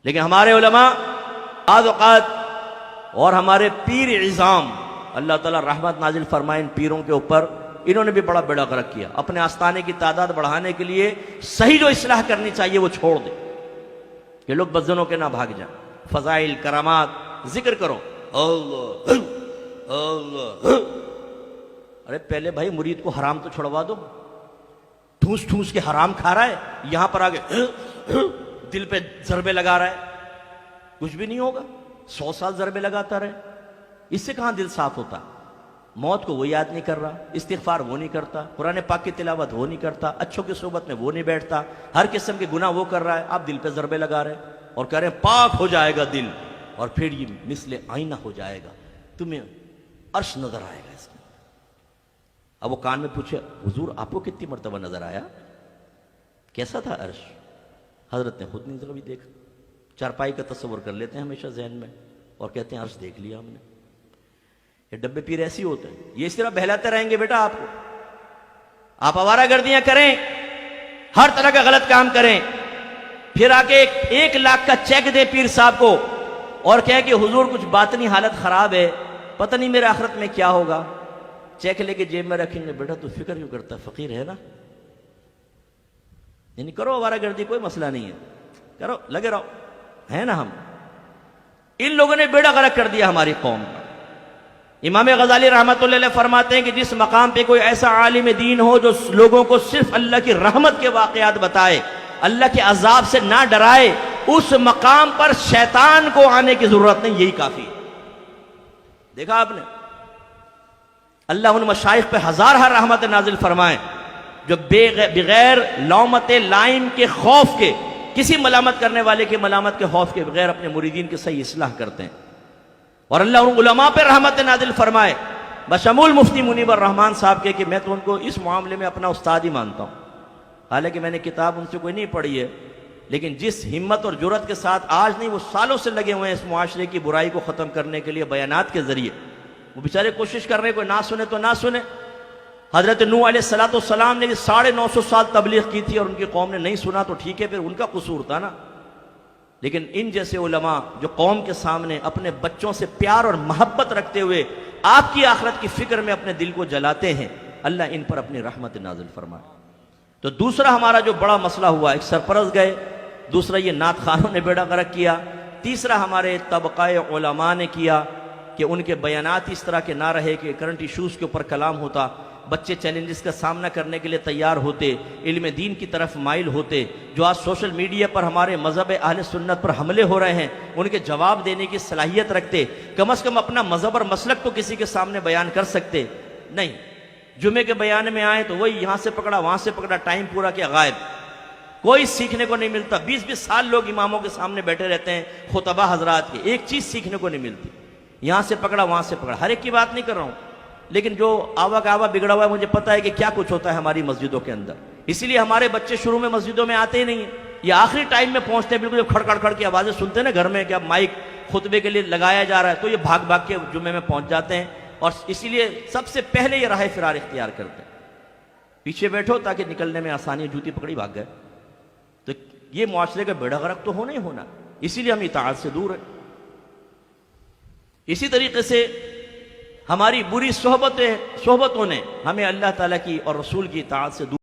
لیکن ہمارے علماء بعض اوقات اور ہمارے پیر عظام اللہ تعالیٰ رحمت نازل فرمائے ان پیروں کے اوپر، انہوں نے بھی بڑا بیڑا غرق کیا. اپنے آستانے کی تعداد بڑھانے کے لیے صحیح جو اصلاح کرنی چاہیے وہ چھوڑ دیں کہ لوگ بدزنوں کے نہ بھاگ جائیں. فضائل کرامات ذکر کرو، اللہ اللہ. ارے پہلے بھائی مرید کو حرام تو چھڑوا دو. ٹھوس ٹھوس کے حرام کھا رہا ہے، یہاں پر آگے دل پہ ضربے لگا رہا ہے، کچھ بھی نہیں ہوگا. 100 سال ضربے لگاتا رہے، اس سے کہاں دل صاف ہوتا؟ موت کو وہ یاد نہیں کر رہا، استغفار وہ نہیں کرتا، قرآن پاک کی تلاوت وہ نہیں کرتا، اچھوں کی صحبت میں وہ نہیں بیٹھتا، ہر قسم کے گناہ وہ کر رہا ہے. آپ دل پہ ضربے لگا رہے ہیں اور کہہ رہے ہیں پاک ہو جائے گا دل، اور پھر یہ مثل آئینہ ہو جائے گا، تمہیں عرش نظر آئے گا اس میں. اب وہ کان میں پوچھے حضور آپ کو کتنی مرتبہ نظر آیا؟ کیسا تھا عرش؟ حضرت نے خود نہیں کبھی دیکھا. چارپائی کا تصور کر لیتے ہیں ہمیشہ ذہن میں اور کہتے ہیں عرش دیکھ لیا ہم نے. یہ ڈبے پیر ایسی ہوتے ہیں، یہ اس طرح بہلاتے رہیں گے بیٹا آپ کو. آپ آوارہ گردیاں کریں، ہر طرح کا غلط کام کریں، پھر آ کے 1 لاکھ کا چیک دے پیر صاحب کو اور کہے کہ حضور کچھ باطنی حالت خراب ہے، پتہ نہیں میرے آخرت میں کیا ہوگا. چیک لے کے جیب میں رکھیں گے. بیٹا تو فکر کیوں کرتا، فقیر ہے نا. یعنی کرو آوارہ گردی، کوئی مسئلہ نہیں ہے، کرو، لگے رہو، ہے نا. ہم ان لوگوں نے بیڑا غرق کر دیا ہماری قوم کا. امام غزالی رحمۃ اللہ علیہ فرماتے ہیں کہ جس مقام پہ کوئی ایسا عالم دین ہو جو لوگوں کو صرف اللہ کی رحمت کے واقعات بتائے، اللہ کے عذاب سے نہ ڈرائے، اس مقام پر شیطان کو آنے کی ضرورت نہیں، یہی کافی ہے. دیکھا آپ نے، اللہ ان مشائخ پہ ہزارہ رحمت نازل فرمائے جو بغیر لومت لائم کے خوف کے، کسی ملامت کرنے والے کے ملامت کے خوف کے بغیر اپنے مریدین کی صحیح اصلاح کرتے ہیں. اور اللہ ان علماء پہ رحمت نازل فرمائے بشمول مفتی منیب الرحمان صاحب کے، کہ میں تو ان کو اس معاملے میں اپنا استاد ہی مانتا ہوں. حالانکہ میں نے کتاب ان سے کوئی نہیں پڑھی ہے، لیکن جس ہمت اور جرأت کے ساتھ آج نہیں وہ سالوں سے لگے ہوئے ہیں اس معاشرے کی برائی کو ختم کرنے کے لیے بیانات کے ذریعے، وہ بیچارے کوشش کر رہے ہیں، کوئی نہ سنے تو نہ سنے. حضرت نوح علیہ السلام نے 950 سال تبلیغ کی تھی اور ان کی قوم نے نہیں سنا، تو ٹھیک ہے، پھر ان کا قصور تھا نا. لیکن ان جیسے علماء جو قوم کے سامنے اپنے بچوں سے پیار اور محبت رکھتے ہوئے آپ کی آخرت کی فکر میں اپنے دل کو جلاتے ہیں، اللہ ان پر اپنی رحمت نازل فرمائے. تو دوسرا ہمارا جو بڑا مسئلہ ہوا، ایک سرپرست گئے، دوسرا یہ نعت خانوں نے بیڑا غرق کیا، تیسرا ہمارے طبقہ علماء نے کیا کہ ان کے بیانات اس طرح کے نہ رہے کہ کرنٹ ایشوز کے اوپر کلام ہوتا، بچے چیلنجز کا سامنا کرنے کے لیے تیار ہوتے، علم دین کی طرف مائل ہوتے. جو آج سوشل میڈیا پر ہمارے مذہب اہل سنت پر حملے ہو رہے ہیں ان کے جواب دینے کی صلاحیت رکھتے، کم از کم اپنا مذہب اور مسلک تو کسی کے سامنے بیان کر سکتے. نہیں، جمعے کے بیان میں آئے تو وہی یہاں سے پکڑا وہاں سے پکڑا، ٹائم پورا کیا، غائب. کوئی سیکھنے کو نہیں ملتا. 20-20 سال لوگ اماموں کے سامنے بیٹھے رہتے ہیں، خطبہ حضرات کے، ایک چیز سیکھنے کو نہیں ملتی. یہاں سے پکڑا وہاں سے پکڑا. ہر ایک کی بات نہیں کر رہا ہوں، لیکن جو آوا کا آوا بگڑا ہوا ہے، مجھے پتا ہے کہ کیا کچھ ہوتا ہے ہماری مسجدوں کے اندر. اسی لیے ہمارے بچے شروع میں مسجدوں میں آتے ہی نہیں ہیں، یہ آخری ٹائم میں پہنچتے ہیں. بالکل جب کھڑ کھڑ کھڑ کی آوازیں سنتے ہیں نا گھر میں کہ اب مائک خطبے کے لیے لگایا جا رہا ہے، تو یہ بھاگ بھاگ کے جمعے میں پہنچ جاتے ہیں، اور اسی لیے سب سے پہلے یہ راہ فرار اختیار کرتے ہیں. پیچھے بیٹھو تاکہ نکلنے میں آسانی، جوتی پکڑی بھاگ گئے. تو یہ معاشرے کا بیڑا غرق تو ہونا ہی ہونا، اسی لیے ہم اطاعت سے دور ہیں. اسی طریقے سے ہماری بری صحبتوں نے ہمیں اللہ تعالیٰ کی اور رسول کی اطاعت سے دور